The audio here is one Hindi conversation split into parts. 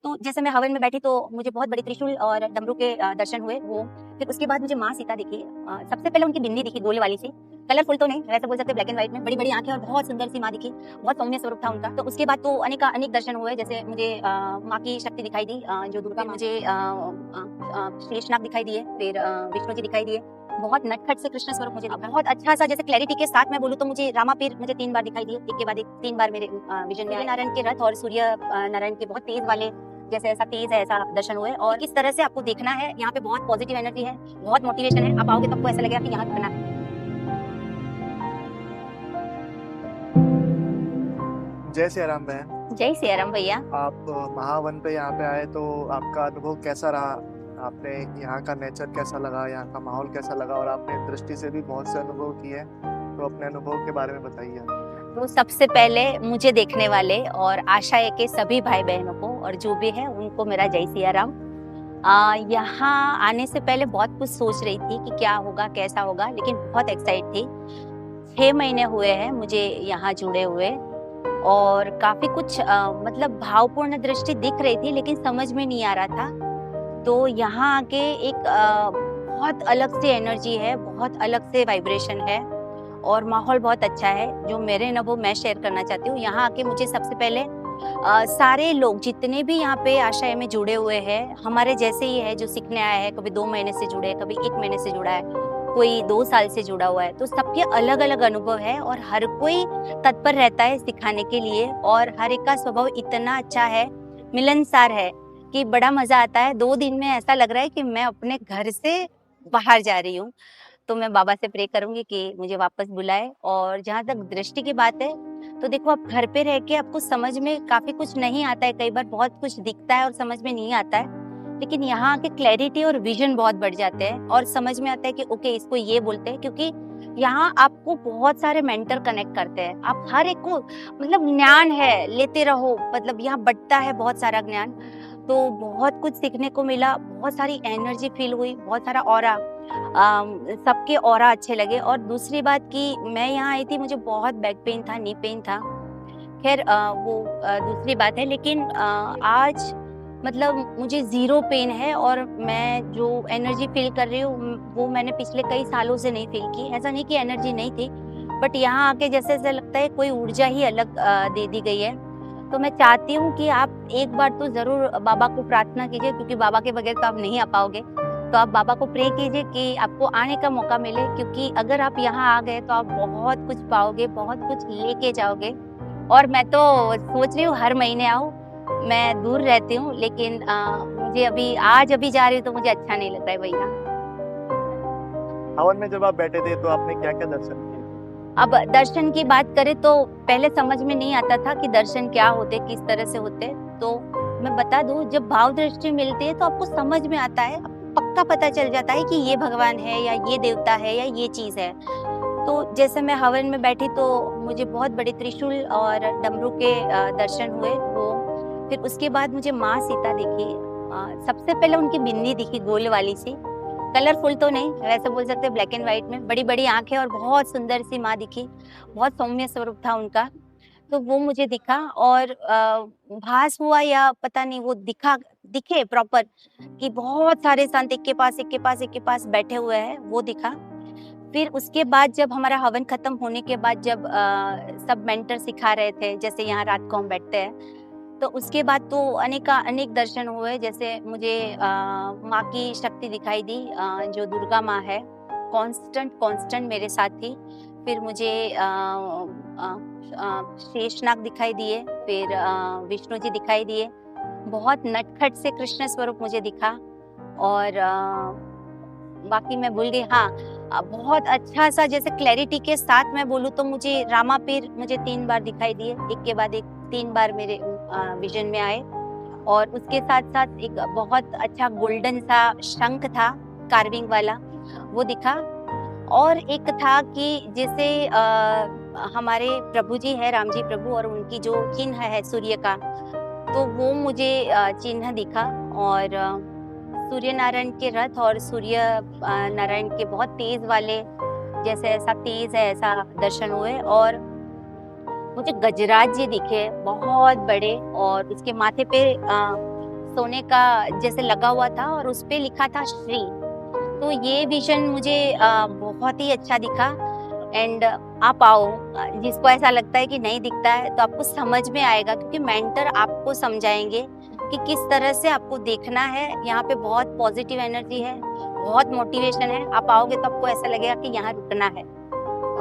तो जैसे मैं हवन में बैठी तो मुझे बहुत बड़े त्रिशूल और डमरू के दर्शन हुए वो। फिर उसके बाद मुझे माँ सीता दिखी। सबसे पहले उनकी बिंदी दिखी गोल वाली सी, कलरफुल तो नहीं, वैसे बोल सकते ब्लैक एंड व्हाइट में, बड़ी बड़ी आंखें और बहुत सुंदर सी माँ दिखी, बहुत सौम्य स्वरूप था उनका। तो उसके बाद तो अनेक दर्शन हुए, जैसे मुझे माँ की शक्ति दिखाई दी, जो दुर्गा, मुझे शेषनाग दिखाई दिए, फिर विष्णु जी दिखाई दिए, बहुत नटखट से कृष्ण स्वरूप मुझे दिखा, बहुत अच्छा सा, जैसे क्लैरिटी के साथ मैं बोलूँ तो मुझे रामापीर मुझे 3 बार दिखाई दिए, एक के बाद एक 3 बार मेरे विजन में। नारायण के रथ और सूर्य नारायण के बहुत तेज वाले, जैसे ऐसा तेज है ऐसा दर्शन हुए। और किस तरह से आपको देखना है, यहाँ पे बहुत पॉजिटिव एनर्जी है, बहुत मोटिवेशन है, आप आओगे तो आपको ऐसा लगेगा कि यहाँ रुकना है। जय सिया राम बहन। जय सिया राम भैया। आप महावन पे यहाँ पे आए तो आपका अनुभव कैसा रहा? आपने यहाँ का नेचर कैसा लगा, यहाँ का माहौल कैसा लगा? और आपने दृष्टि से भी बहुत से अनुभव किए, तो अपने अनुभव के बारे में बताइए। तो सबसे पहले मुझे देखने वाले और आशा के सभी भाई बहनों को और जो भी है उनको मेरा जय सिया राम। यहाँ आने से पहले बहुत कुछ सोच रही थी कि क्या होगा कैसा होगा, लेकिन बहुत एक्साइट थी। 6 महीने हुए हैं मुझे यहाँ जुड़े हुए, और काफी कुछ मतलब भावपूर्ण दृष्टि दिख रही थी, लेकिन समझ में नहीं आ रहा था। तो यहाँ आके एक बहुत अलग से एनर्जी है, बहुत अलग से वाइब्रेशन है, और माहौल बहुत अच्छा है। जो मेरे अनुभव मैं शेयर करना चाहती हूँ, यहाँ आके मुझे सबसे पहले सारे लोग जितने भी यहाँ पे आश्रय में जुड़े हुए हैं, हमारे जैसे ही है, जो सीखने आया है, कभी 2 महीने से जुड़े है, कभी 1 महीने से जुड़ा है, कोई 2 साल से जुड़ा हुआ है, तो सबके अलग अलग अनुभव है, और हर कोई तत्पर रहता है सिखाने के लिए, और हर एक का स्वभाव इतना अच्छा है, मिलनसार है कि बड़ा मजा आता है। 2 दिन में ऐसा लग रहा है कि मैं अपने घर से बाहर जा रही हूँ। तो मैं बाबा से प्रे करूंगी कि मुझे वापस बुलाए। और जहाँ तक दृष्टि की बात है, तो देखो, आप घर पे रह के आपको समझ में काफी कुछ नहीं आता है, कई बार बहुत कुछ दिखता है और समझ में नहीं आता है, लेकिन यहाँ आके क्लैरिटी और विजन बहुत बढ़ जाते हैं, और समझ में आता है कि ओके इसको ये बोलते हैं, क्योंकि यहाँ आपको बहुत सारे मेंटर कनेक्ट करते हैं। आप हर एक को, मतलब ज्ञान है, लेते रहो, मतलब यहाँ बढ़ता है बहुत सारा ज्ञान। तो बहुत कुछ सीखने को मिला, बहुत सारी एनर्जी फील हुई, बहुत सारा ऑरा, सबके ऑरा अच्छे लगे। और दूसरी बात कि मैं यहाँ आई थी, मुझे बहुत बैक पेन था, नी पेन था, खैर वो दूसरी बात है, लेकिन आज मतलब मुझे 0 पेन है, और मैं जो एनर्जी फील कर रही हूँ वो मैंने पिछले कई सालों से नहीं फील की। ऐसा नहीं कि एनर्जी नहीं थी, बट यहाँ आके जैसे ऐसा लगता है कोई ऊर्जा ही अलग दे दी गई है। तो मैं चाहती हूँ कि आप एक बार तो जरूर बाबा को प्रार्थना कीजिए, क्योंकि बाबा के बगैर तो आप नहीं आ पाओगे। तो आप बाबा को प्रे कीजिए कि आपको आने का मौका मिले, क्योंकि अगर आप यहाँ आ गए तो आप बहुत कुछ पाओगे, बहुत कुछ लेके जाओगे। और मैं तो सोच रही हूँ हर महीने आऊँ। मैं दूर रहती हूँ, लेकिन मुझे अभी जा रही हूँ तो मुझे अच्छा नहीं लगता है भैया। हवन में जब आप बैठे थे तो आपने क्या क्या दर्शन किए? अब दर्शन की बात करें तो पहले समझ में नहीं आता था कि दर्शन क्या होते, किस तरह से होते। तो मैं बता दूं, जब भाव दृष्टि मिलती है तो आपको समझ में आता है, पक्का पता चल जाता है कि ये भगवान है, या ये देवता है, या ये चीज है। तो जैसे मैं हवन में बैठी तो मुझे बहुत बड़े त्रिशूल और डमरू के दर्शन हुए वो। फिर उसके बाद मुझे माँ सीता दिखी। सबसे पहले उनकी बिंदी दिखी गोल वाली सी, कलरफुल तो नहीं, वैसे बोल सकते ब्लैक एंड व्हाइट में, बड़ी बड़ी आंखें और बहुत सुंदर सी माँ दिखी, बहुत सौम्य स्वरूप था उनका। तो वो मुझे दिखा, और भास हुआ या पता नहीं, वो दिखे प्रॉपर कि बहुत सारे संत एक के पास बैठे हुए हैं, वो दिखा। फिर उसके बाद जब हमारा हवन खत्म होने के बाद, जब सब मेंटर सिखा रहे थे, जैसे यहाँ रात को हम बैठते हैं, तो उसके बाद तो अनेक दर्शन हुए। जैसे मुझे माँ की शक्ति दिखाई दी, जो दुर्गा माँ है, कांस्टेंट मेरे साथ थी। फिर मुझे शेषनाग दिखाई दिए, फिर विष्णु जी दिखाई दिए, बहुत नटखट से कृष्ण स्वरूप मुझे दिखा। और बाकी मैं भूल गई, हाँ, बहुत अच्छा सा, जैसे क्लैरिटी के साथ मैं बोलूँ तो मुझे रामापीर मुझे 3 बार दिखाई दिए, एक के बाद एक 3 बार मेरे विजन में आए। और उसके साथ साथ एक बहुत अच्छा गोल्डन सा शंख था, कार्विंग वाला, वो दिखा। और एक था कि जैसे हमारे प्रभु जी है, राम जी प्रभु, और उनकी जो चिन्ह है सूर्य का, तो वो मुझे चिन्ह दिखा। और सूर्य नारायण के रथ और सूर्य नारायण के बहुत तेज वाले, जैसे ऐसा तेज है ऐसा दर्शन हुए। और मुझे गजराज जी दिखे, बहुत बड़े, और उसके माथे पे सोने का जैसे लगा हुआ था और उस पे लिखा था श्री। तो ये विजन मुझे बहुत ही अच्छा दिखा। एंड आप आओ, जिसको ऐसा लगता है कि नहीं दिखता है तो आपको समझ में आएगा, क्योंकि मेंटर आपको समझाएंगे कि किस तरह से आपको देखना है। यहाँ पे बहुत पॉजिटिव एनर्जी है, बहुत मोटिवेशन है। आप आओगे तो आपको ऐसा लगेगा कि यहाँ रुकना है।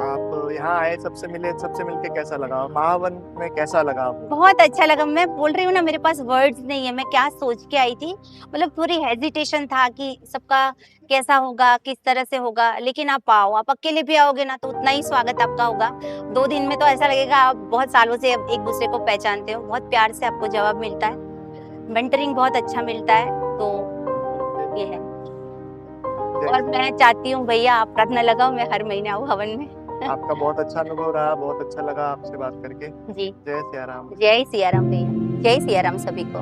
आप यहाँ आए, सबसे मिले, सबसे मिलके कैसा लगा? महावन में कैसा लगा आपको? बहुत अच्छा लगा। मैं बोल रही हूँ ना, मेरे पास वर्ड्स नहीं है, मैं क्या सोच के आई थी। मतलब थोड़ी हेजिटेशन था कि सबका कैसा होगा, किस तरह से होगा, लेकिन आप आओ, आप अकेले भी आओगे ना तो उतना ही स्वागत आपका होगा। 2 दिन में तो ऐसा लगेगा आप बहुत सालों से एक दूसरे को पहचानते हो। बहुत प्यार से आपको जवाब मिलता है, मेंटरिंग बहुत अच्छा मिलता है। तो ये है। और मैं चाहती हूँ भैया आप रत्न लगाओ, मैं हर महीने आऊँ हवन में। आपका बहुत अच्छा अनुभव रहा, बहुत अच्छा लगा आपसे बात करके। जी, जय सिया राम। जय सिया राम भैया, जय सिया राम सभी को।